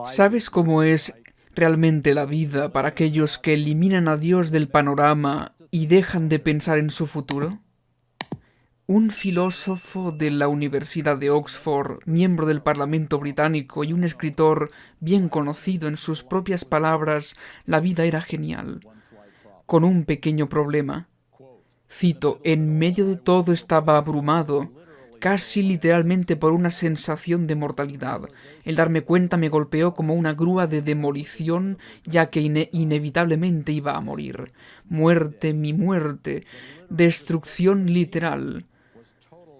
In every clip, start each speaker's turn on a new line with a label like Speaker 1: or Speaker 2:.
Speaker 1: ¿Sabes cómo es realmente la vida para aquellos que eliminan a Dios del panorama y dejan de pensar en su futuro? Un filósofo de la Universidad de Oxford, miembro del Parlamento británico y un escritor bien conocido en sus propias palabras, la vida era genial, con un pequeño problema. Cito, en medio de todo estaba abrumado, casi literalmente por una sensación de mortalidad. El darme cuenta me golpeó como una grúa de demolición, ya que inevitablemente iba a morir. Muerte, mi muerte, destrucción literal.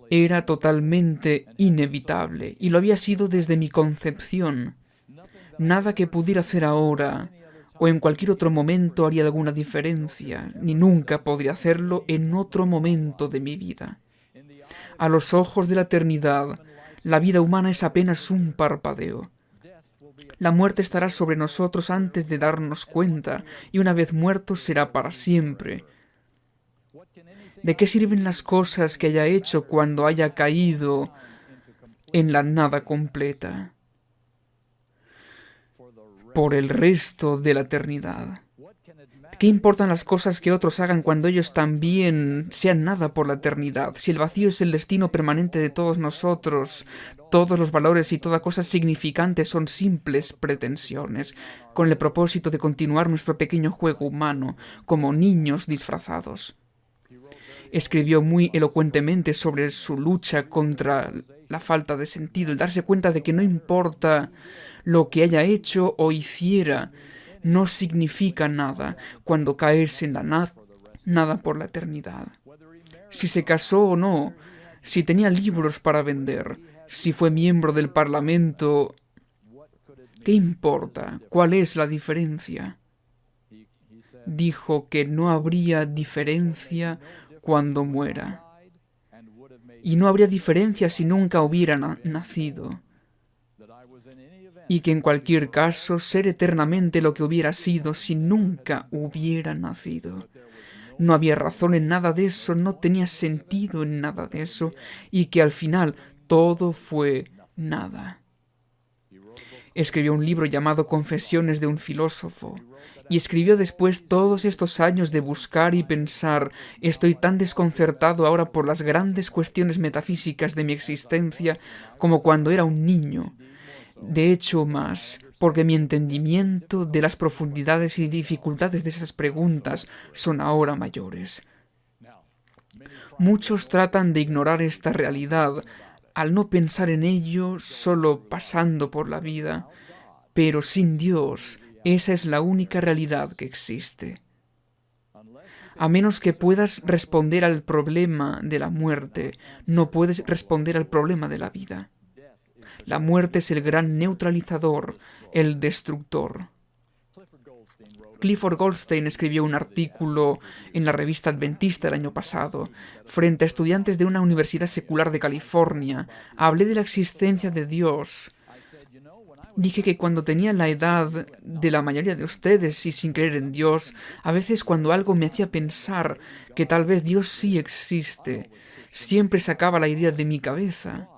Speaker 1: Era totalmente inevitable, y lo había sido desde mi concepción. Nada que pudiera hacer ahora o en cualquier otro momento haría alguna diferencia, ni nunca podría hacerlo en otro momento de mi vida. A los ojos de la eternidad, la vida humana es apenas un parpadeo. La muerte estará sobre nosotros antes de darnos cuenta, y una vez muertos será para siempre. ¿De qué sirven las cosas que haya hecho cuando haya caído en la nada completa por el resto de la eternidad? ¿Qué importan las cosas que otros hagan cuando ellos también sean nada por la eternidad? Si el vacío es el destino permanente de todos nosotros, todos los valores y toda cosa significante son simples pretensiones, con el propósito de continuar nuestro pequeño juego humano, como niños disfrazados. Escribió muy elocuentemente sobre su lucha contra la falta de sentido, el darse cuenta de que no importa lo que haya hecho o hiciera, no significa nada cuando caes en la nada por la eternidad. Si se casó o no, si tenía libros para vender, si fue miembro del Parlamento, ¿qué importa? ¿Cuál es la diferencia? Dijo que no habría diferencia cuando muera. Y no habría diferencia si nunca hubiera nacido. Y que en cualquier caso ser eternamente lo que hubiera sido si nunca hubiera nacido. No había razón en nada de eso, no tenía sentido en nada de eso, y que al final todo fue nada. Escribió un libro llamado Confesiones de un filósofo, y escribió después todos estos años de buscar y pensar, estoy tan desconcertado ahora por las grandes cuestiones metafísicas de mi existencia como cuando era un niño. De hecho, más, porque mi entendimiento de las profundidades y dificultades de esas preguntas son ahora mayores. Muchos tratan de ignorar esta realidad al no pensar en ello solo pasando por la vida, pero sin Dios, esa es la única realidad que existe. A menos que puedas responder al problema de la muerte, no puedes responder al problema de la vida. La muerte es el gran neutralizador, el destructor. Clifford Goldstein escribió un artículo en la revista Adventista el año pasado. Frente a estudiantes de una universidad secular de California, hablé de la existencia de Dios. Dije que cuando tenía la edad de la mayoría de ustedes y sin creer en Dios, a veces cuando algo me hacía pensar que tal vez Dios sí existe, siempre sacaba la idea de mi cabeza.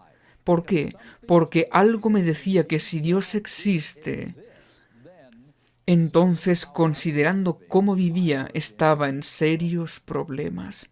Speaker 1: ¿Por qué? Porque algo me decía que si Dios existe, entonces, considerando cómo vivía, estaba en serios problemas.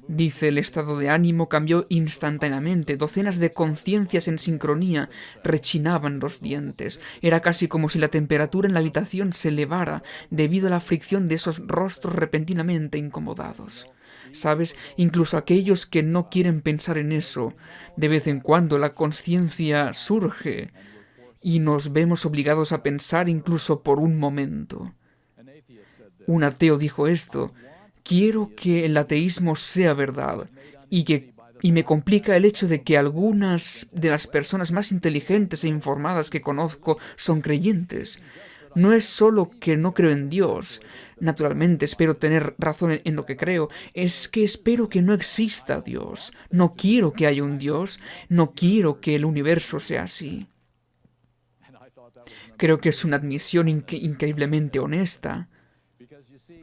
Speaker 1: Dice, el estado de ánimo cambió instantáneamente. Docenas de conciencias en sincronía rechinaban los dientes. Era casi como si la temperatura en la habitación se elevara debido a la fricción de esos rostros repentinamente incomodados. ¿Sabes? Incluso aquellos que no quieren pensar en eso, de vez en cuando la conciencia surge y nos vemos obligados a pensar incluso por un momento. Un ateo dijo esto: quiero que el ateísmo sea verdad, y me complica el hecho de que algunas de las personas más inteligentes e informadas que conozco son creyentes. No es solo que no creo en Dios, naturalmente espero tener razón en lo que creo, es que espero que no exista Dios. No quiero que haya un Dios, no quiero que el universo sea así. Creo que es una admisión increíblemente honesta,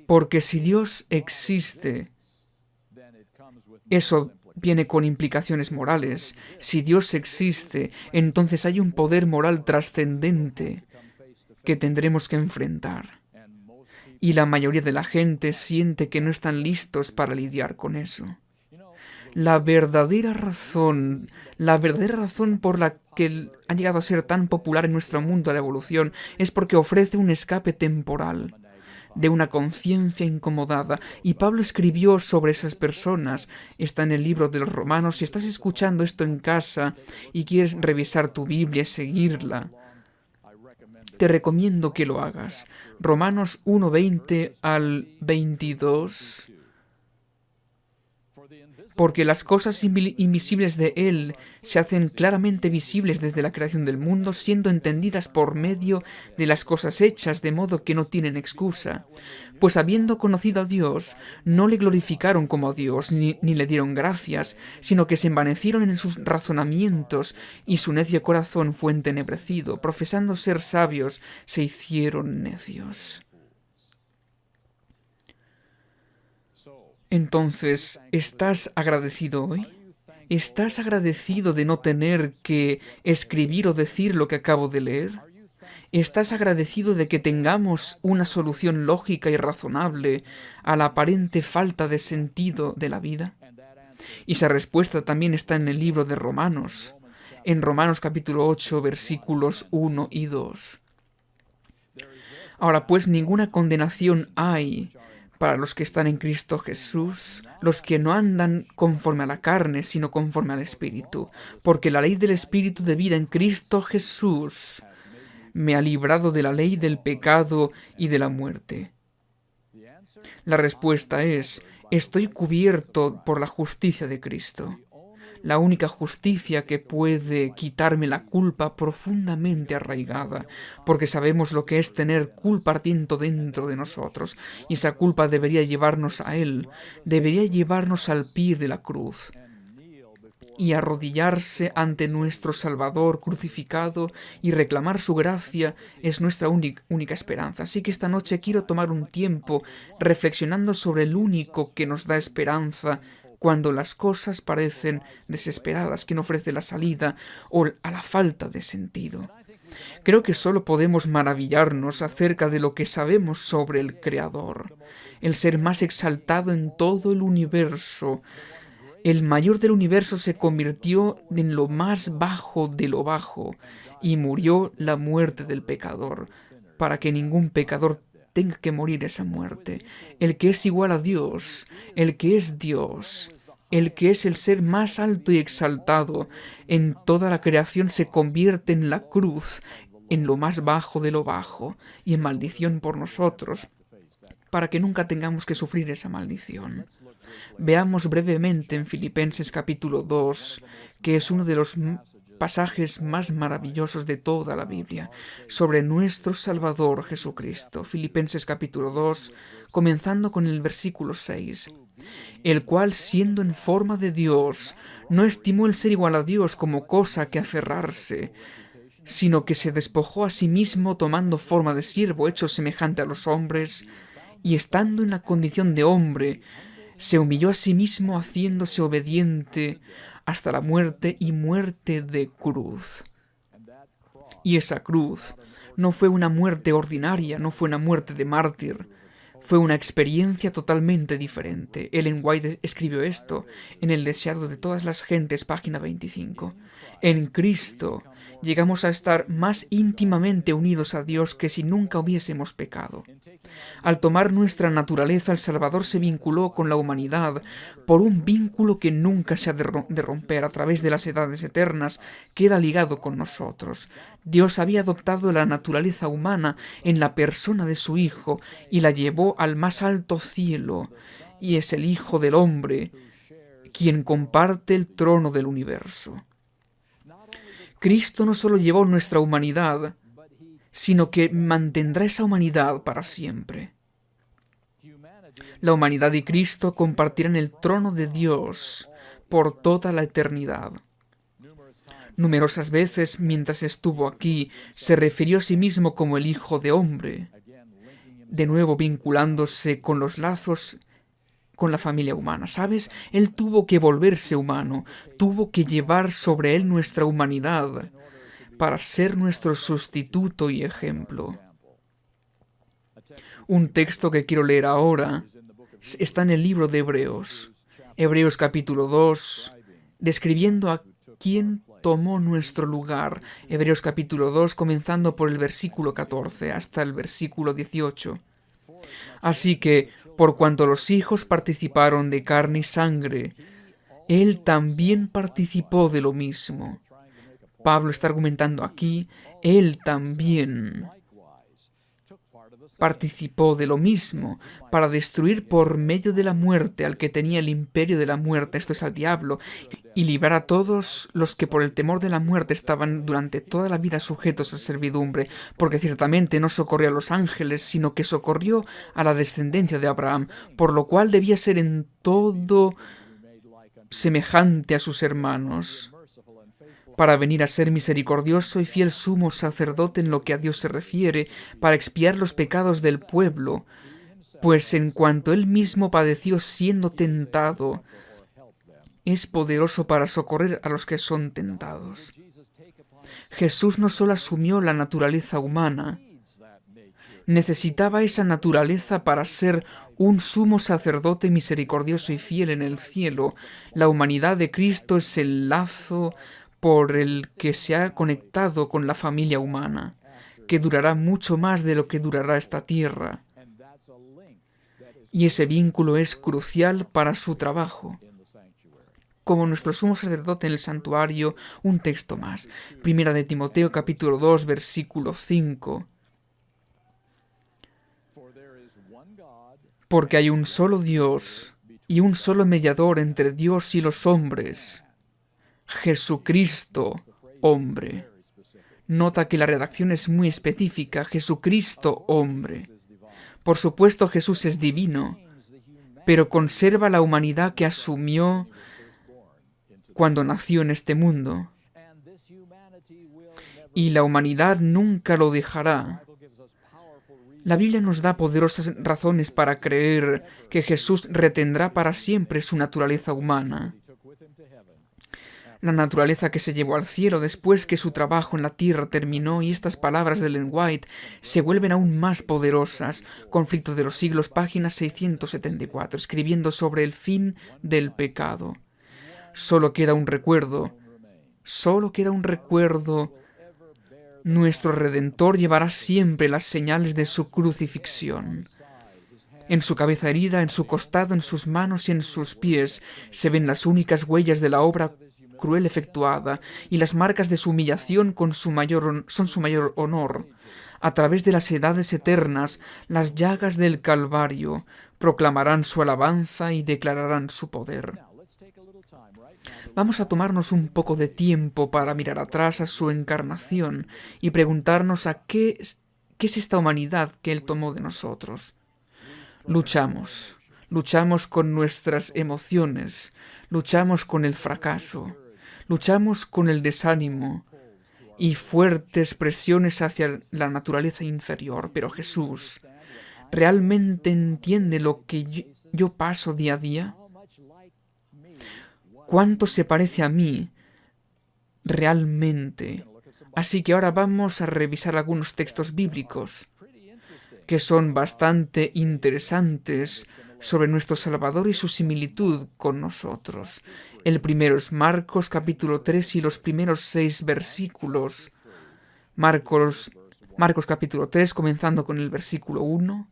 Speaker 1: porque si Dios existe, eso viene con implicaciones morales. Si Dios existe, entonces hay un poder moral trascendente que tendremos que enfrentar. Y la mayoría de la gente siente que no están listos para lidiar con eso. La verdadera razón por la que ha llegado a ser tan popular en nuestro mundo la evolución es porque ofrece un escape temporal de una conciencia incomodada. Y Pablo escribió sobre esas personas. Está en el libro de los Romanos. Si estás escuchando esto en casa y quieres revisar tu Biblia y seguirla, te recomiendo que lo hagas. Romanos 1:20 al 22. Porque las cosas invisibles de Él se hacen claramente visibles desde la creación del mundo, siendo entendidas por medio de las cosas hechas, de modo que no tienen excusa. Pues habiendo conocido a Dios, no le glorificaron como a Dios, ni le dieron gracias, sino que se envanecieron en sus razonamientos, y su necio corazón fue entenebrecido. Profesando ser sabios, se hicieron necios. Entonces, ¿estás agradecido hoy? ¿Estás agradecido de no tener que escribir o decir lo que acabo de leer? ¿Estás agradecido de que tengamos una solución lógica y razonable a la aparente falta de sentido de la vida? Y esa respuesta también está en el libro de Romanos, en Romanos capítulo 8, versículos 1 y 2. Ahora pues, ninguna condenación hay para los que están en Cristo Jesús, los que no andan conforme a la carne, sino conforme al Espíritu, porque la ley del Espíritu de vida en Cristo Jesús me ha librado de la ley del pecado y de la muerte. La respuesta es: estoy cubierto por la justicia de Cristo. La única justicia que puede quitarme la culpa profundamente arraigada, porque sabemos lo que es tener culpa ardiendo dentro de nosotros, y esa culpa debería llevarnos a Él, debería llevarnos al pie de la cruz, y arrodillarse ante nuestro Salvador crucificado y reclamar su gracia es nuestra única esperanza. Así que esta noche quiero tomar un tiempo reflexionando sobre el único que nos da esperanza cuando las cosas parecen desesperadas, quien ofrece la salida o a la falta de sentido. Creo que solo podemos maravillarnos acerca de lo que sabemos sobre el Creador, el ser más exaltado en todo el universo. El mayor del universo se convirtió en lo más bajo de lo bajo y murió la muerte del pecador, para que ningún pecador tenga que morir esa muerte. El que es igual a Dios, el que es Dios, el que es el ser más alto y exaltado en toda la creación, se convierte en la cruz, en lo más bajo de lo bajo, y en maldición por nosotros, para que nunca tengamos que sufrir esa maldición. Veamos brevemente en Filipenses capítulo 2, que es uno de los pasajes más maravillosos de toda la Biblia, sobre nuestro Salvador Jesucristo. Filipenses capítulo 2, comenzando con el versículo 6. El cual, siendo en forma de Dios, no estimó el ser igual a Dios como cosa que aferrarse, sino que se despojó a sí mismo, tomando forma de siervo, hecho semejante a los hombres, y estando en la condición de hombre, se humilló a sí mismo, haciéndose obediente hasta la muerte y muerte de cruz. Y esa cruz no fue una muerte ordinaria, no fue una muerte de mártir, fue una experiencia totalmente diferente. Ellen White escribió esto en El deseado de todas las gentes, página 25. En Cristo llegamos a estar más íntimamente unidos a Dios que si nunca hubiésemos pecado. Al tomar nuestra naturaleza, el Salvador se vinculó con la humanidad por un vínculo que nunca se ha de romper. A través de las edades eternas queda ligado con nosotros. Dios había adoptado la naturaleza humana en la persona de su Hijo y la llevó al más alto cielo, y es el Hijo del Hombre quien comparte el trono del universo. Cristo no solo llevó nuestra humanidad, sino que mantendrá esa humanidad para siempre. La humanidad y Cristo compartirán el trono de Dios por toda la eternidad. Numerosas veces, mientras estuvo aquí, se refirió a sí mismo como el Hijo de Hombre, de nuevo vinculándose con los lazos con la familia humana, ¿sabes? Él tuvo que volverse humano, tuvo que llevar sobre él nuestra humanidad para ser nuestro sustituto y ejemplo. Un texto que quiero leer ahora está en el libro de Hebreos, Hebreos capítulo 2, describiendo a quién tomó nuestro lugar. Hebreos capítulo 2, comenzando por el versículo 14 hasta el versículo 18. Así que, por cuanto los hijos participaron de carne y sangre, él también participó de lo mismo. Pablo está argumentando aquí, él también participó de lo mismo, para destruir por medio de la muerte al que tenía el imperio de la muerte, esto es al diablo, y librar a todos los que por el temor de la muerte estaban durante toda la vida sujetos a servidumbre, porque ciertamente no socorrió a los ángeles, sino que socorrió a la descendencia de Abraham, por lo cual debía ser en todo semejante a sus hermanos, para venir a ser misericordioso y fiel sumo sacerdote en lo que a Dios se refiere, para expiar los pecados del pueblo, pues en cuanto él mismo padeció siendo tentado, es poderoso para socorrer a los que son tentados. Jesús no solo asumió la naturaleza humana, necesitaba esa naturaleza para ser un sumo sacerdote misericordioso y fiel en el cielo. La humanidad de Cristo es el lazo por el que se ha conectado con la familia humana, que durará mucho más de lo que durará esta tierra. Y ese vínculo es crucial para su trabajo. Como nuestro sumo sacerdote en el santuario, un texto más. Primera de Timoteo capítulo 2, versículo 5. Porque hay un solo Dios y un solo mediador entre Dios y los hombres, Jesucristo, hombre. Nota que la redacción es muy específica, Jesucristo, hombre. Por supuesto, Jesús es divino, pero conserva la humanidad que asumió cuando nació en este mundo. Y la humanidad nunca lo dejará. La Biblia nos da poderosas razones para creer que Jesús retendrá para siempre su naturaleza humana. La naturaleza que se llevó al cielo después que su trabajo en la tierra terminó, y estas palabras de Ellen White se vuelven aún más poderosas. Conflicto de los siglos, página 674, escribiendo sobre el fin del pecado. Solo queda un recuerdo. Nuestro Redentor llevará siempre las señales de su crucifixión. En su cabeza herida, en su costado, en sus manos y en sus pies se ven las únicas huellas de la obra cruel efectuada, y las marcas de su humillación son su mayor honor. A través de las edades eternas, las llagas del Calvario proclamarán su alabanza y declararán su poder. Vamos a tomarnos un poco de tiempo para mirar atrás a su encarnación y preguntarnos a qué es esta humanidad que Él tomó de nosotros. Luchamos con nuestras emociones, luchamos con el fracaso, luchamos con el desánimo y fuertes presiones hacia la naturaleza inferior, pero Jesús realmente entiende lo que yo paso día a día. ¿Cuánto se parece a mí realmente? Así que ahora vamos a revisar algunos textos bíblicos que son bastante interesantes sobre nuestro Salvador y su similitud con nosotros. El primero es Marcos capítulo 3 y los primeros 6 versículos. Marcos capítulo 3, comenzando con el versículo 1.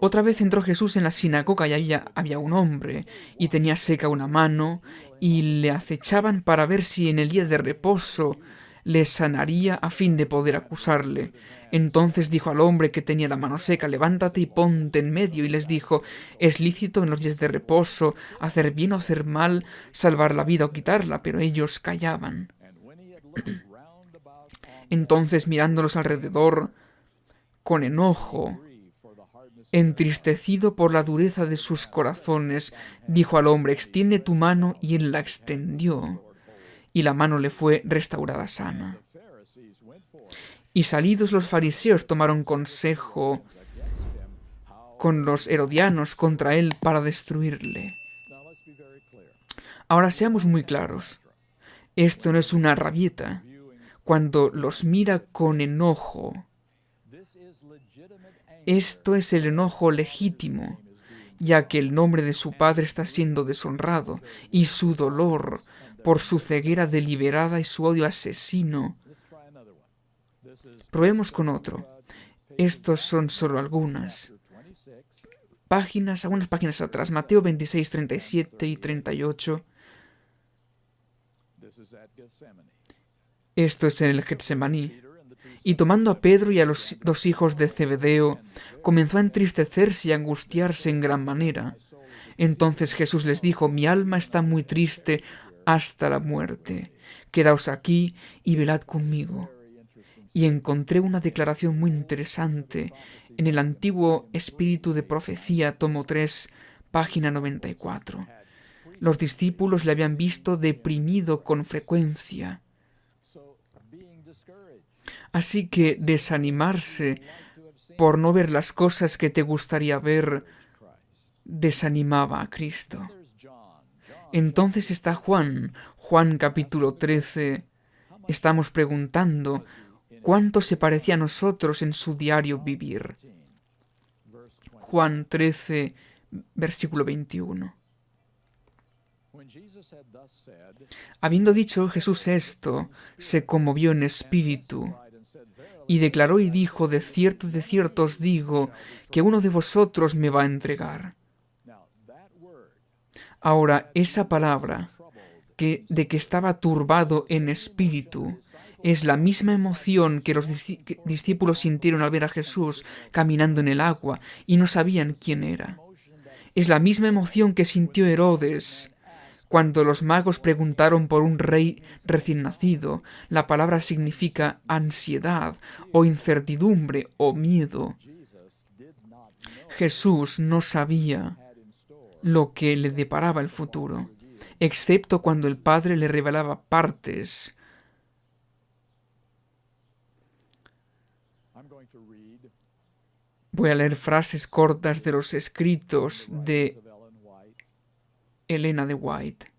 Speaker 1: Otra vez entró Jesús en la sinagoga y había un hombre, y tenía seca una mano, y le acechaban para ver si en el día de reposo le sanaría a fin de poder acusarle. Entonces dijo al hombre que tenía la mano seca: levántate y ponte en medio. Y les dijo: ¿es lícito en los días de reposo hacer bien o hacer mal, salvar la vida o quitarla? Pero ellos callaban. Entonces, mirándolos alrededor con enojo, entristecido por la dureza de sus corazones, dijo al hombre: extiende tu mano. Y él la extendió, y la mano le fue restaurada sana. Y salidos los fariseos tomaron consejo con los herodianos contra él para destruirle. Ahora seamos muy claros. Esto no es una rabieta. Cuando los mira con enojo, esto es el enojo legítimo, ya que el nombre de su padre está siendo deshonrado, y su dolor por su ceguera deliberada y su odio asesino. Probemos con otro. Estos son solo algunas páginas atrás. Mateo 26, 37 y 38. Esto es en el Getsemaní. Y tomando a Pedro y a los dos hijos de Zebedeo, comenzó a entristecerse y a angustiarse en gran manera. Entonces Jesús les dijo: mi alma está muy triste hasta la muerte. Quedaos aquí y velad conmigo. Y encontré una declaración muy interesante en el Antiguo Espíritu de Profecía, tomo 3, página 94. Los discípulos le habían visto deprimido con frecuencia. Así que desanimarse por no ver las cosas que te gustaría ver desanimaba a Cristo. Entonces está Juan capítulo 13. Estamos preguntando cuánto se parecía a nosotros en su diario vivir. Juan 13, versículo 21. Habiendo dicho Jesús esto, se conmovió en espíritu y declaró y dijo: de cierto os digo, que uno de vosotros me va a entregar. Ahora, esa palabra de que estaba turbado en espíritu es la misma emoción que los discípulos sintieron al ver a Jesús caminando en el agua y no sabían quién era. Es la misma emoción que sintió Herodes cuando los magos preguntaron por un rey recién nacido. La palabra significa ansiedad o incertidumbre o miedo. Jesús no sabía lo que le deparaba el futuro, excepto cuando el Padre le revelaba partes. Voy a leer frases cortas de los escritos de Elena de White.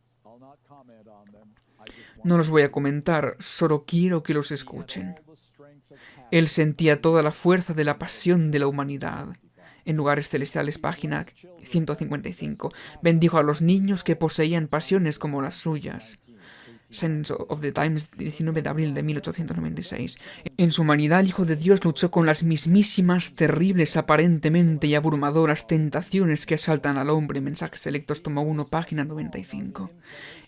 Speaker 1: No los voy a comentar, solo quiero que los escuchen. Él sentía toda la fuerza de la pasión de la humanidad. En Lugares Celestiales, página 155. Bendijo a los niños que poseían pasiones como las suyas. Sense of the Times, 19 de abril de 1896. En su humanidad, el Hijo de Dios luchó con las mismísimas, terribles, aparentemente y abrumadoras tentaciones que asaltan al hombre. Mensajes Selectos, tomo 1, página 95.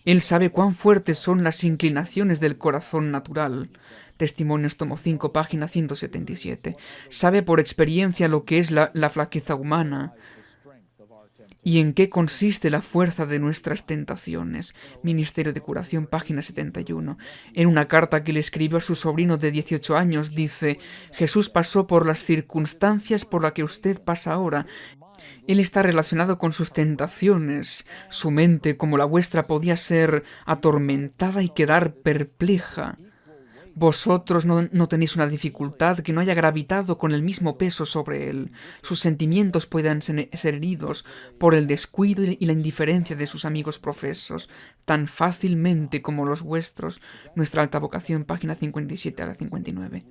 Speaker 1: Él sabe cuán fuertes son las inclinaciones del corazón natural. Testimonios, tomo 5, página 177. Sabe por experiencia lo que es la flaqueza humana y en qué consiste la fuerza de nuestras tentaciones. Ministerio de Curación, página 71. En una carta que le escribió a su sobrino de 18 años, dice: Jesús pasó por las circunstancias por las que usted pasa ahora. Él está relacionado con sus tentaciones. Su mente, como la vuestra, podía ser atormentada y quedar perpleja. Vosotros no tenéis una dificultad que no haya gravitado con el mismo peso sobre él. Sus sentimientos puedan ser heridos por el descuido y la indiferencia de sus amigos profesos, tan fácilmente como los vuestros. Nuestra alta vocación, página 57 a la 59.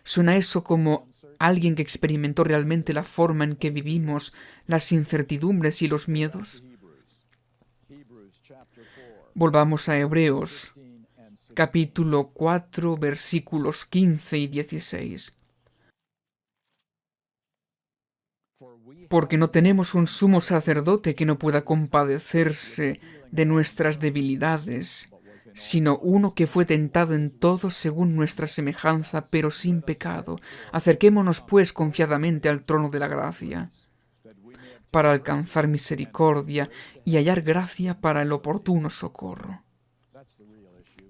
Speaker 1: ¿Suena eso como alguien que experimentó realmente la forma en que vivimos, las incertidumbres y los miedos? Volvamos a Hebreos, capítulo 4, versículos 15 y 16. Porque no tenemos un sumo sacerdote que no pueda compadecerse de nuestras debilidades, sino uno que fue tentado en todo según nuestra semejanza, pero sin pecado. Acerquémonos, pues, confiadamente al trono de la gracia, para alcanzar misericordia y hallar gracia para el oportuno socorro.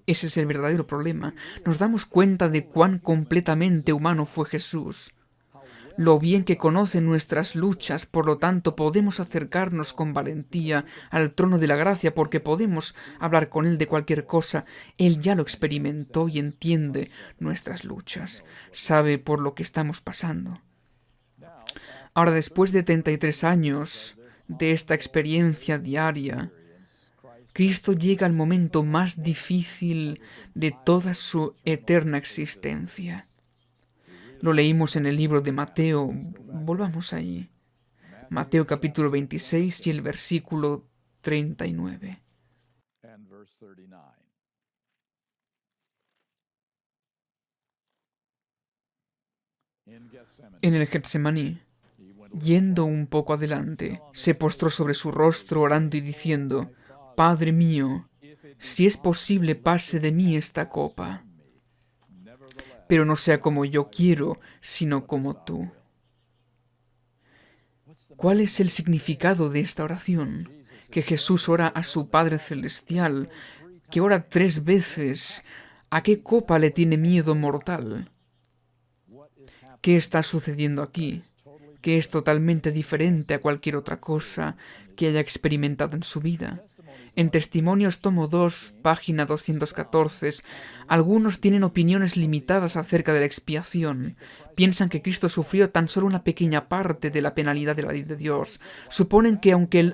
Speaker 1: Ese es el verdadero problema. Nos damos cuenta de cuán completamente humano fue Jesús, lo bien que conoce nuestras luchas, por lo tanto podemos acercarnos con valentía al trono de la gracia porque podemos hablar con Él de cualquier cosa. Él ya lo experimentó y entiende nuestras luchas, sabe por lo que estamos pasando. Ahora, después de 33 años de esta experiencia diaria, Cristo llega al momento más difícil de toda su eterna existencia. Lo leímos en el libro de Mateo. Volvamos allí. Mateo capítulo 26 y el versículo 39. En el Getsemaní, yendo un poco adelante, se postró sobre su rostro orando y diciendo: Padre mío, si es posible, pase de mí esta copa, pero no sea como yo quiero, sino como tú. ¿Cuál es el significado de esta oración? Que Jesús ora a su Padre Celestial, que ora 3 veces. ¿A qué copa le tiene miedo mortal? ¿Qué está sucediendo aquí? Que es totalmente diferente a cualquier otra cosa que haya experimentado en su vida. En Testimonios, tomo 2, página 214, algunos tienen opiniones limitadas acerca de la expiación. Piensan que Cristo sufrió tan solo una pequeña parte de la penalidad de la ley de Dios. Suponen que aunque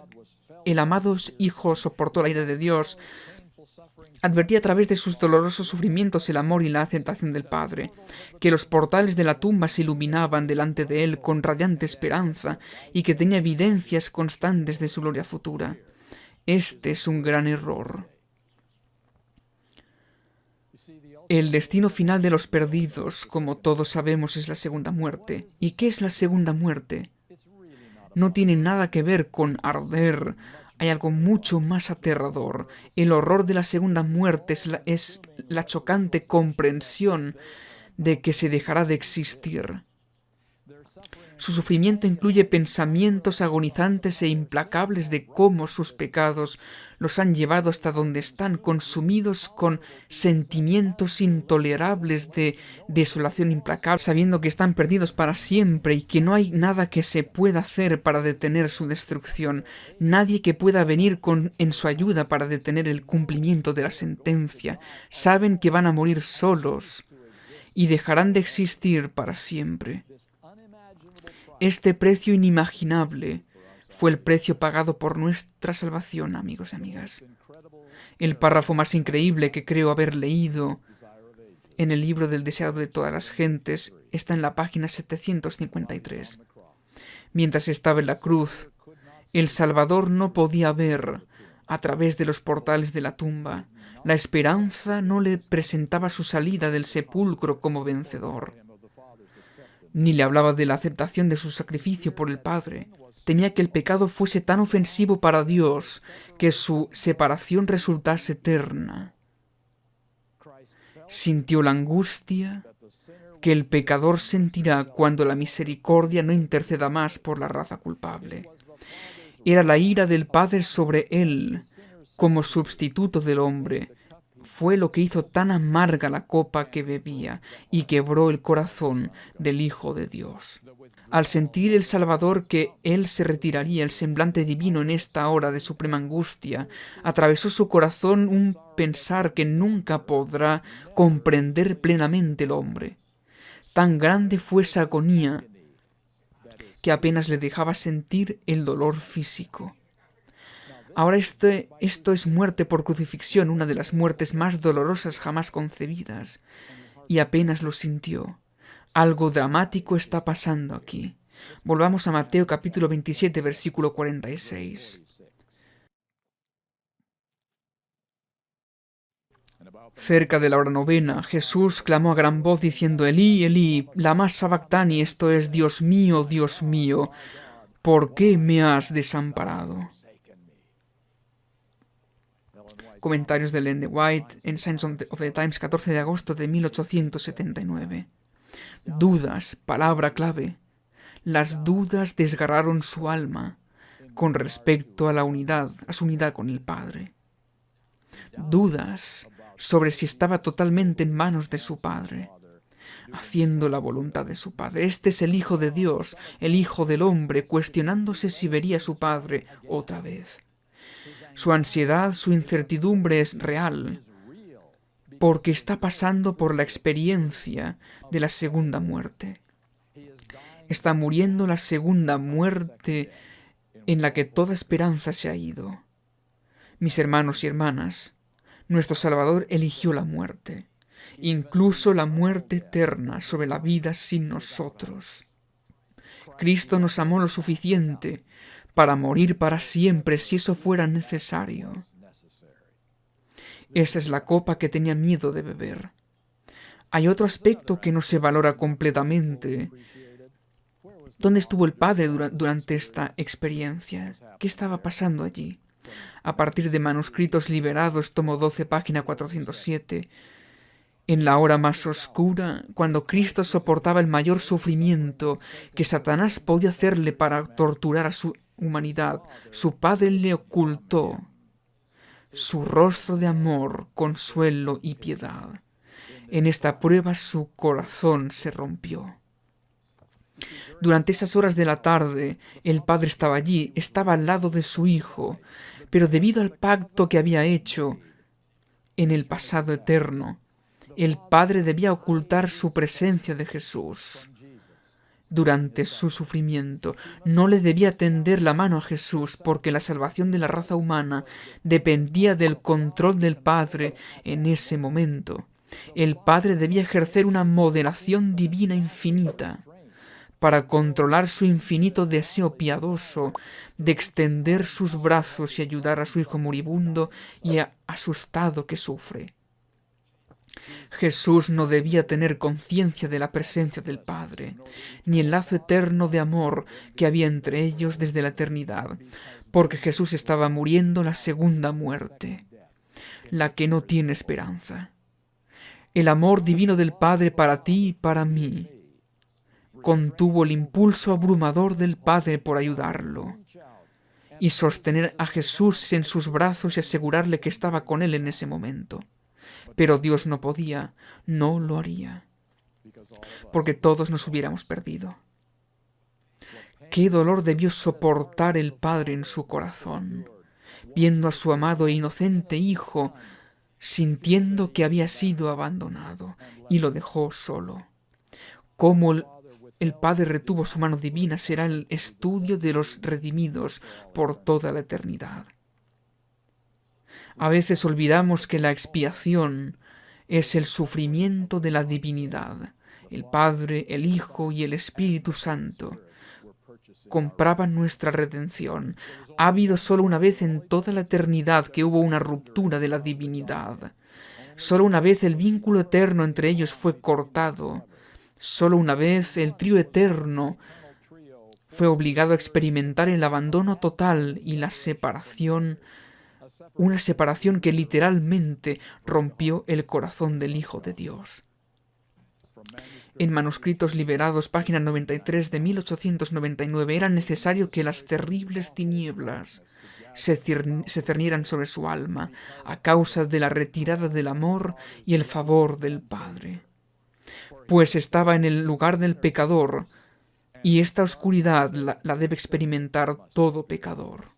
Speaker 1: el amado Hijo soportó la ira de Dios, advertía a través de sus dolorosos sufrimientos el amor y la aceptación del Padre, que los portales de la tumba se iluminaban delante de él con radiante esperanza y que tenía evidencias constantes de su gloria futura. Este es un gran error. El destino final de los perdidos, como todos sabemos, es la segunda muerte. ¿Y qué es la segunda muerte? No tiene nada que ver con arder. Hay algo mucho más aterrador. El horror de la segunda muerte es la chocante comprensión de que se dejará de existir. Su sufrimiento incluye pensamientos agonizantes e implacables de cómo sus pecados los han llevado hasta donde están, consumidos con sentimientos intolerables de desolación implacable, sabiendo que están perdidos para siempre y que no hay nada que se pueda hacer para detener su destrucción, nadie que pueda venir en su ayuda para detener el cumplimiento de la sentencia. Saben que van a morir solos y dejarán de existir para siempre. Este precio inimaginable fue el precio pagado por nuestra salvación, amigos y amigas. El párrafo más increíble que creo haber leído en el libro del deseado de todas las gentes está en la página 753. Mientras estaba en la cruz, el Salvador no podía ver a través de los portales de la tumba. La esperanza no le presentaba su salida del sepulcro como vencedor. Ni le hablaba de la aceptación de su sacrificio por el Padre. Temía que el pecado fuese tan ofensivo para Dios que su separación resultase eterna. Sintió la angustia que el pecador sentirá cuando la misericordia no interceda más por la raza culpable. Era la ira del Padre sobre él como sustituto del hombre. Fue lo que hizo tan amarga la copa que bebía y quebró el corazón del Hijo de Dios. Al sentir el Salvador que él se retiraría, el semblante divino en esta hora de suprema angustia, atravesó su corazón un pensar que nunca podrá comprender plenamente el hombre. Tan grande fue esa agonía que apenas le dejaba sentir el dolor físico. Ahora esto es muerte por crucifixión, una de las muertes más dolorosas jamás concebidas, y apenas lo sintió. Algo dramático está pasando aquí. Volvamos a Mateo capítulo 27, versículo 46. Cerca de la hora novena, Jesús clamó a gran voz diciendo: Elí, Elí, lama sabactani, esto es: Dios mío, ¿por qué me has desamparado? Comentarios de Ellen White en Signs of the Times, 14 de agosto de 1879. Dudas, palabra clave. Las dudas desgarraron su alma con respecto a su unidad con el Padre. Dudas sobre si estaba totalmente en manos de su Padre, haciendo la voluntad de su Padre. Este es el Hijo de Dios, el Hijo del Hombre, cuestionándose si vería a su Padre otra vez. Su ansiedad, su incertidumbre es real, porque está pasando por la experiencia de la segunda muerte. Está muriendo la segunda muerte en la que toda esperanza se ha ido. Mis hermanos y hermanas, nuestro Salvador eligió la muerte, incluso la muerte eterna sobre la vida sin nosotros. Cristo nos amó lo suficiente para morir para siempre si eso fuera necesario. Esa es la copa que tenía miedo de beber. Hay otro aspecto que no se valora completamente. ¿Dónde estuvo el Padre durante esta experiencia? ¿Qué estaba pasando allí? A partir de Manuscritos Liberados, tomo 12, página 407, en la hora más oscura, cuando Cristo soportaba el mayor sufrimiento que Satanás podía hacerle para torturar a su humanidad, su Padre le ocultó su rostro de amor, consuelo y piedad. En esta prueba su corazón se rompió. Durante esas horas de la tarde, el Padre estaba allí, estaba al lado de su Hijo, pero debido al pacto que había hecho en el pasado eterno, el Padre debía ocultar su presencia de Jesús. Durante su sufrimiento, no le debía tender la mano a Jesús porque la salvación de la raza humana dependía del control del Padre en ese momento. El Padre debía ejercer una moderación divina infinita para controlar su infinito deseo piadoso de extender sus brazos y ayudar a su Hijo moribundo y asustado que sufre. Jesús no debía tener conciencia de la presencia del Padre, ni el lazo eterno de amor que había entre ellos desde la eternidad, porque Jesús estaba muriendo la segunda muerte, la que no tiene esperanza. El amor divino del Padre para ti y para mí contuvo el impulso abrumador del Padre por ayudarlo y sostener a Jesús en sus brazos y asegurarle que estaba con él en ese momento. Pero Dios no podía, no lo haría, porque todos nos hubiéramos perdido. Qué dolor debió soportar el Padre en su corazón, viendo a su amado e inocente Hijo, sintiendo que había sido abandonado y lo dejó solo. Cómo el Padre retuvo su mano divina será el estudio de los redimidos por toda la eternidad. A veces olvidamos que la expiación es el sufrimiento de la divinidad. El Padre, el Hijo y el Espíritu Santo compraban nuestra redención. Ha habido solo una vez en toda la eternidad que hubo una ruptura de la divinidad. Solo una vez el vínculo eterno entre ellos fue cortado. Solo una vez el trío eterno fue obligado a experimentar el abandono total y la separación, una separación que literalmente rompió el corazón del Hijo de Dios. En Manuscritos Liberados, página 93 de 1899, era necesario que las terribles tinieblas se cernieran sobre su alma a causa de la retirada del amor y el favor del Padre. Pues estaba en el lugar del pecador, y esta oscuridad la debe experimentar todo pecador.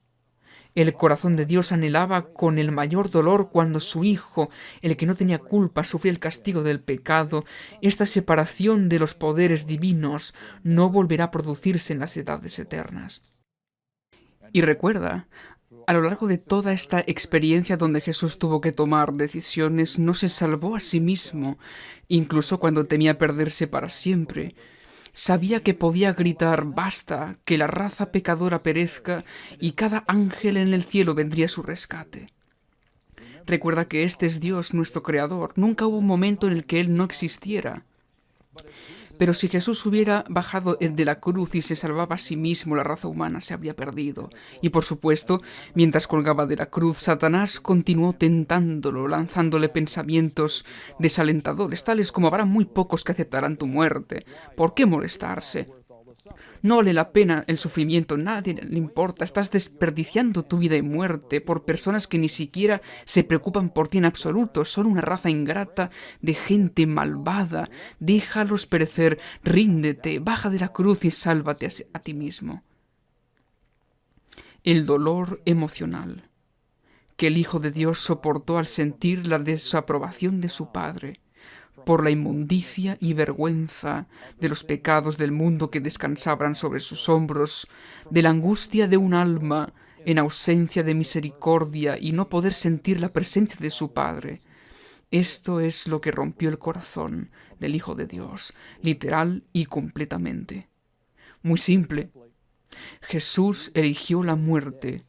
Speaker 1: El corazón de Dios anhelaba con el mayor dolor cuando su Hijo, el que no tenía culpa, sufría el castigo del pecado. Esta separación de los poderes divinos no volverá a producirse en las edades eternas. Y recuerda, a lo largo de toda esta experiencia donde Jesús tuvo que tomar decisiones, no se salvó a sí mismo, incluso cuando temía perderse para siempre. Sabía que podía gritar «Basta, que la raza pecadora perezca» y cada ángel en el cielo vendría a su rescate. Recuerda que este es Dios, nuestro Creador. Nunca hubo un momento en el que Él no existiera. Pero si Jesús hubiera bajado de la cruz y se salvaba a sí mismo, la raza humana se habría perdido. Y por supuesto, mientras colgaba de la cruz, Satanás continuó tentándolo, lanzándole pensamientos desalentadores, tales como habrá muy pocos que aceptarán tu muerte. ¿Por qué molestarse? No vale la pena el sufrimiento, nadie le importa, estás desperdiciando tu vida y muerte por personas que ni siquiera se preocupan por ti en absoluto, son una raza ingrata de gente malvada, déjalos perecer, ríndete, baja de la cruz y sálvate a ti mismo. El dolor emocional que el Hijo de Dios soportó al sentir la desaprobación de su Padre por la inmundicia y vergüenza de los pecados del mundo que descansaban sobre sus hombros, de la angustia de un alma en ausencia de misericordia y no poder sentir la presencia de su Padre. Esto es lo que rompió el corazón del Hijo de Dios, literal y completamente. Muy simple. Jesús eligió la muerte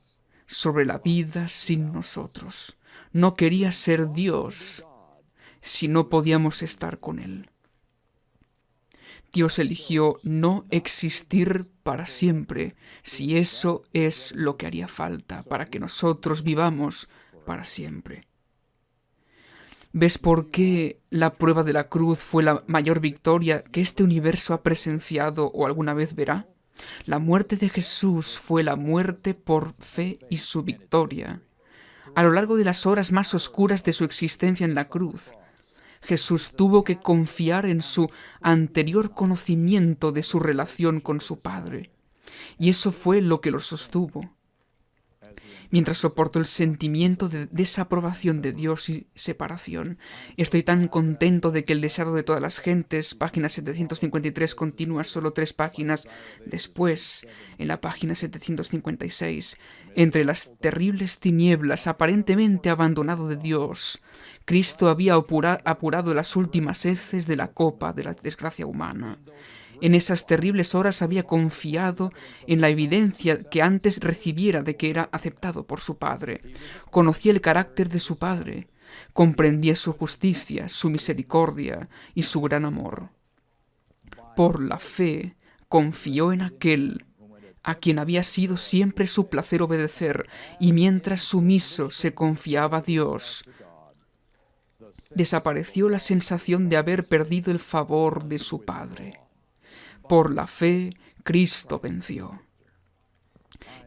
Speaker 1: sobre la vida sin nosotros. No quería ser Dios si no podíamos estar con Él. Dios eligió no existir para siempre, si eso es lo que haría falta para que nosotros vivamos para siempre. ¿Ves por qué la prueba de la cruz fue la mayor victoria que este universo ha presenciado o alguna vez verá? La muerte de Jesús fue la muerte por fe y su victoria. A lo largo de las horas más oscuras de su existencia en la cruz, Jesús tuvo que confiar en su anterior conocimiento de su relación con su Padre, y eso fue lo que lo sostuvo. Mientras soporto el sentimiento de desaprobación de Dios y separación, estoy tan contento de que el deseado de todas las gentes, página 753, continúa solo 3 páginas después, en la página 756, entre las terribles tinieblas aparentemente abandonado de Dios, Cristo había apurado las últimas heces de la copa de la desgracia humana. En esas terribles horas había confiado en la evidencia que antes recibiera de que era aceptado por su Padre. Conocía el carácter de su Padre, comprendía su justicia, su misericordia y su gran amor. Por la fe, confió en aquel a quien había sido siempre su placer obedecer, y mientras sumiso se confiaba a Dios, desapareció la sensación de haber perdido el favor de su Padre. Por la fe, Cristo venció.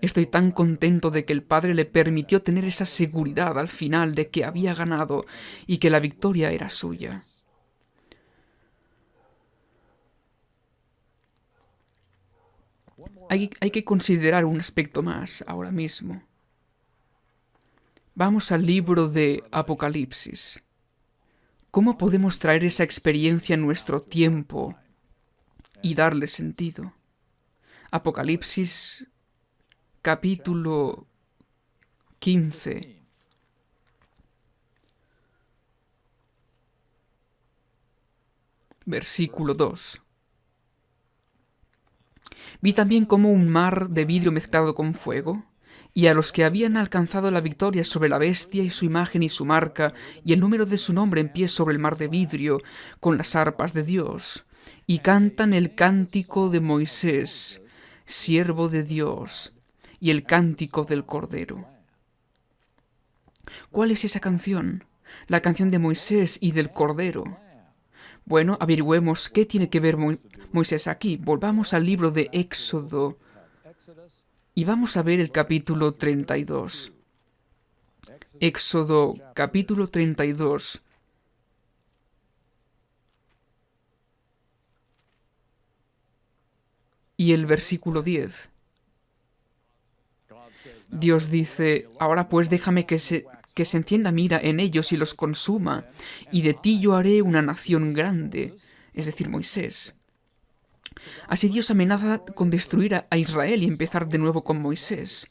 Speaker 1: Estoy tan contento de que el Padre le permitió tener esa seguridad al final de que había ganado y que la victoria era suya. Hay que considerar un aspecto más ahora mismo. Vamos al libro de Apocalipsis. ¿Cómo podemos traer esa experiencia en nuestro tiempo y darle sentido? Apocalipsis, capítulo 15. Versículo 2. Vi también como un mar de vidrio mezclado con fuego, y a los que habían alcanzado la victoria sobre la bestia y su imagen y su marca, y el número de su nombre en pie sobre el mar de vidrio, con las arpas de Dios, y cantan el cántico de Moisés, siervo de Dios, y el cántico del Cordero. ¿Cuál es esa canción? La canción de Moisés y del Cordero. Bueno, averigüemos qué tiene que ver Moisés aquí. Volvamos al libro de Éxodo y vamos a ver el capítulo 32. Éxodo, capítulo 32. Y el versículo 10. Dios dice: ahora pues déjame que se encienda mira en ellos y los consuma, y de ti yo haré una nación grande, es decir, Moisés. Así Dios amenaza con destruir a Israel y empezar de nuevo con Moisés.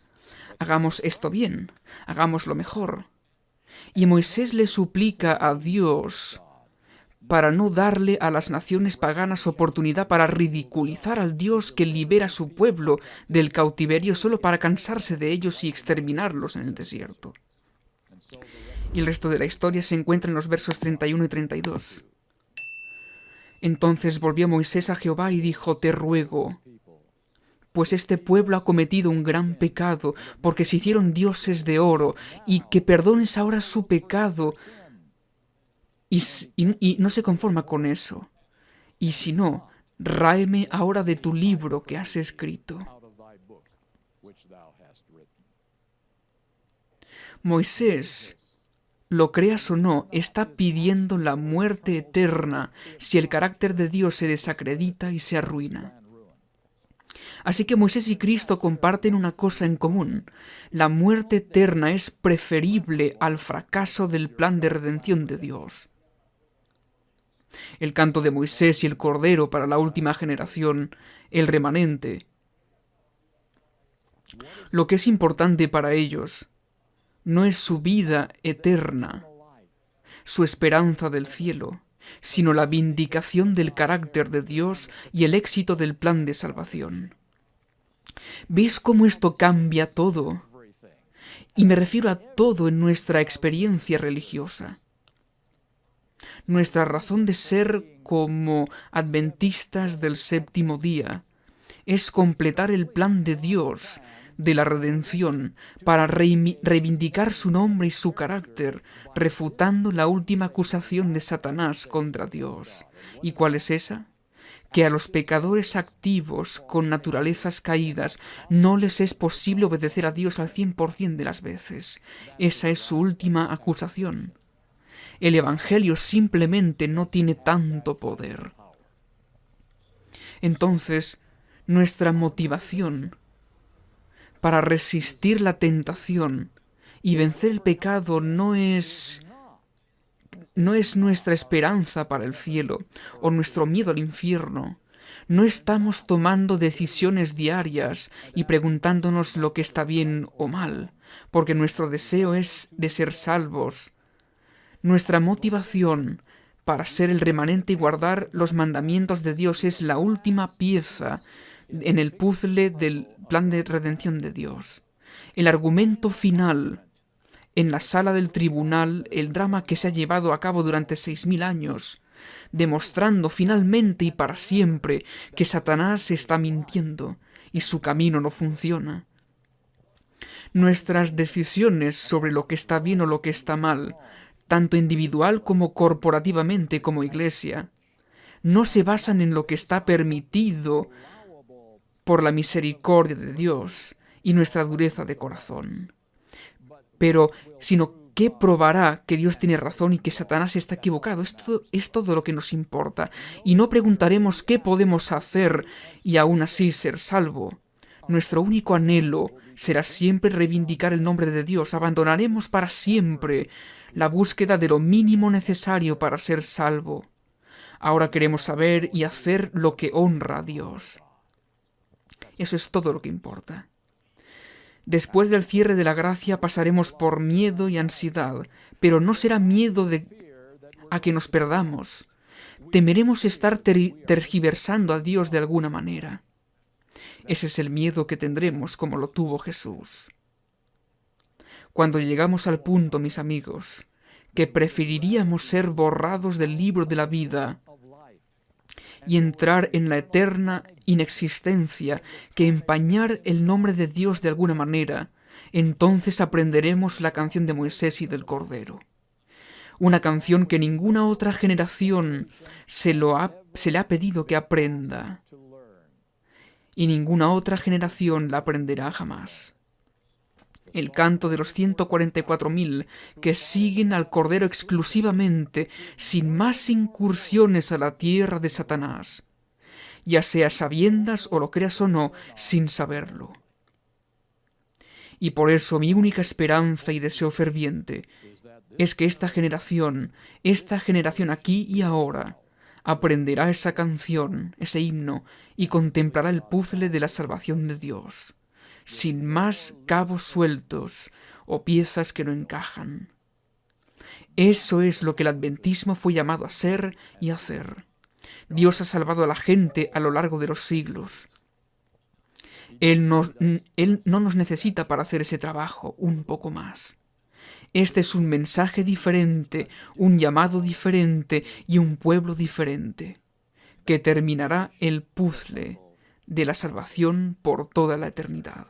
Speaker 1: Hagamos esto bien, hagámoslo mejor. Y Moisés le suplica a Dios para no darle a las naciones paganas oportunidad para ridiculizar al Dios que libera a su pueblo del cautiverio solo para cansarse de ellos y exterminarlos en el desierto. Y el resto de la historia se encuentra en los versos 31 y 32. Entonces volvió Moisés a Jehová y dijo: te ruego, pues este pueblo ha cometido un gran pecado, porque se hicieron dioses de oro, y que perdones ahora su pecado. Y no se conforma con eso. Y si no, ráeme ahora de tu libro que has escrito. Moisés, lo creas o no, está pidiendo la muerte eterna si el carácter de Dios se desacredita y se arruina. Así que Moisés y Cristo comparten una cosa en común: la muerte eterna es preferible al fracaso del plan de redención de Dios. el canto de Moisés y el Cordero para la última generación, el remanente. Lo que es importante para ellos no es su vida eterna, su esperanza del cielo, sino la vindicación del carácter de Dios y el éxito del plan de salvación. ¿Ves cómo esto cambia todo? Y me refiero a todo en nuestra experiencia religiosa. Nuestra razón de ser como adventistas del séptimo día es completar el plan de Dios de la redención para reivindicar su nombre y su carácter, refutando la última acusación de Satanás contra Dios. ¿Y cuál es esa? Que a los pecadores activos con naturalezas caídas no les es posible obedecer a Dios al 100% de las veces. Esa es su última acusación. El Evangelio simplemente no tiene tanto poder. Entonces, nuestra motivación para resistir la tentación y vencer el pecado no es nuestra esperanza para el cielo o nuestro miedo al infierno. No estamos tomando decisiones diarias y preguntándonos lo que está bien o mal, porque nuestro deseo es de ser salvos. Nuestra motivación para ser el remanente y guardar los mandamientos de Dios es la última pieza en el puzzle del plan de redención de Dios. El argumento final en la sala del tribunal, el drama que se ha llevado a cabo durante 6000 años, demostrando finalmente y para siempre que Satanás está mintiendo y su camino no funciona. Nuestras decisiones sobre lo que está bien o lo que está mal, tanto individual como corporativamente como iglesia, no se basan en lo que está permitido por la misericordia de Dios y nuestra dureza de corazón, sino que probará que Dios tiene razón y que Satanás está equivocado. Esto es todo lo que nos importa. Y no preguntaremos qué podemos hacer y aún así ser salvo. Nuestro único anhelo será siempre reivindicar el nombre de Dios. Abandonaremos para siempre la búsqueda de lo mínimo necesario para ser salvo. Ahora queremos saber y hacer lo que honra a Dios. Eso es todo lo que importa. Después del cierre de la gracia pasaremos por miedo y ansiedad, pero no será miedo a que nos perdamos. Temeremos estar tergiversando a Dios de alguna manera. Ese es el miedo que tendremos como lo tuvo Jesús. Cuando llegamos al punto, mis amigos, que preferiríamos ser borrados del libro de la vida y entrar en la eterna inexistencia que empañar el nombre de Dios de alguna manera, entonces aprenderemos la canción de Moisés y del Cordero. Una canción que ninguna otra generación se le ha pedido que aprenda, y ninguna otra generación la aprenderá jamás. El canto de los 144.000 que siguen al Cordero exclusivamente, sin más incursiones a la tierra de Satanás, ya sea sabiendas o lo creas o no, sin saberlo. Y por eso mi única esperanza y deseo ferviente es que esta generación aquí y ahora, aprenderá esa canción, ese himno, y contemplará el puzzle de la salvación de Dios, sin más cabos sueltos o piezas que no encajan. Eso es lo que el adventismo fue llamado a ser y hacer. Dios ha salvado a la gente a lo largo de los siglos. Él no nos necesita para hacer ese trabajo, un poco más. Este es un mensaje diferente, un llamado diferente y un pueblo diferente, que terminará el puzzle de la salvación por toda la eternidad.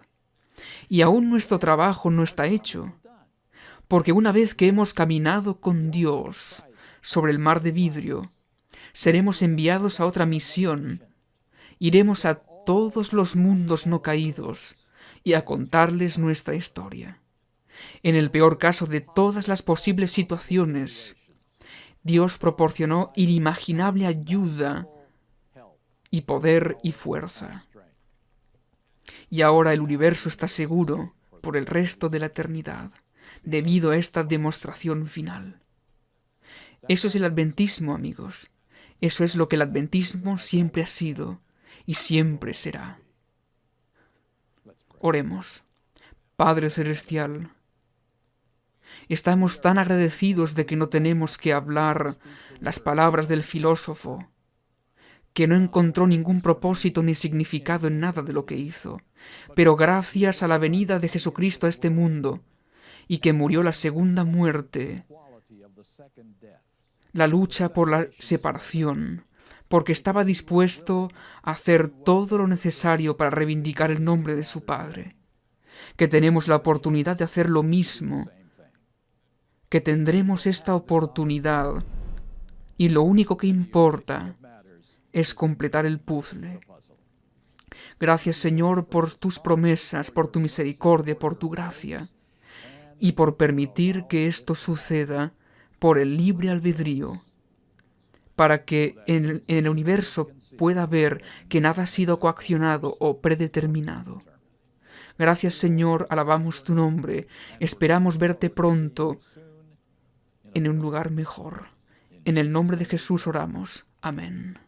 Speaker 1: Y aún nuestro trabajo no está hecho, porque una vez que hemos caminado con Dios sobre el mar de vidrio, seremos enviados a otra misión. Iremos a todos los mundos no caídos y a contarles nuestra historia. En el peor caso de todas las posibles situaciones, Dios proporcionó inimaginable ayuda y poder y fuerza. Y ahora el universo está seguro por el resto de la eternidad, debido a esta demostración final. Eso es el adventismo, amigos. Eso es lo que el adventismo siempre ha sido y siempre será. Oremos. Padre Celestial, estamos tan agradecidos de que no tenemos que hablar las palabras del filósofo, que no encontró ningún propósito ni significado en nada de lo que hizo, pero gracias a la venida de Jesucristo a este mundo, y que murió la segunda muerte, la lucha por la separación, porque estaba dispuesto a hacer todo lo necesario para reivindicar el nombre de su Padre, que tenemos la oportunidad de hacer lo mismo, que tendremos esta oportunidad, y lo único que importa es completar el puzzle. Gracias, Señor, por tus promesas, por tu misericordia, por tu gracia, y por permitir que esto suceda por el libre albedrío, para que en el universo pueda ver que nada ha sido coaccionado o predeterminado. Gracias, Señor, alabamos tu nombre, esperamos verte pronto en un lugar mejor. En el nombre de Jesús oramos. Amén.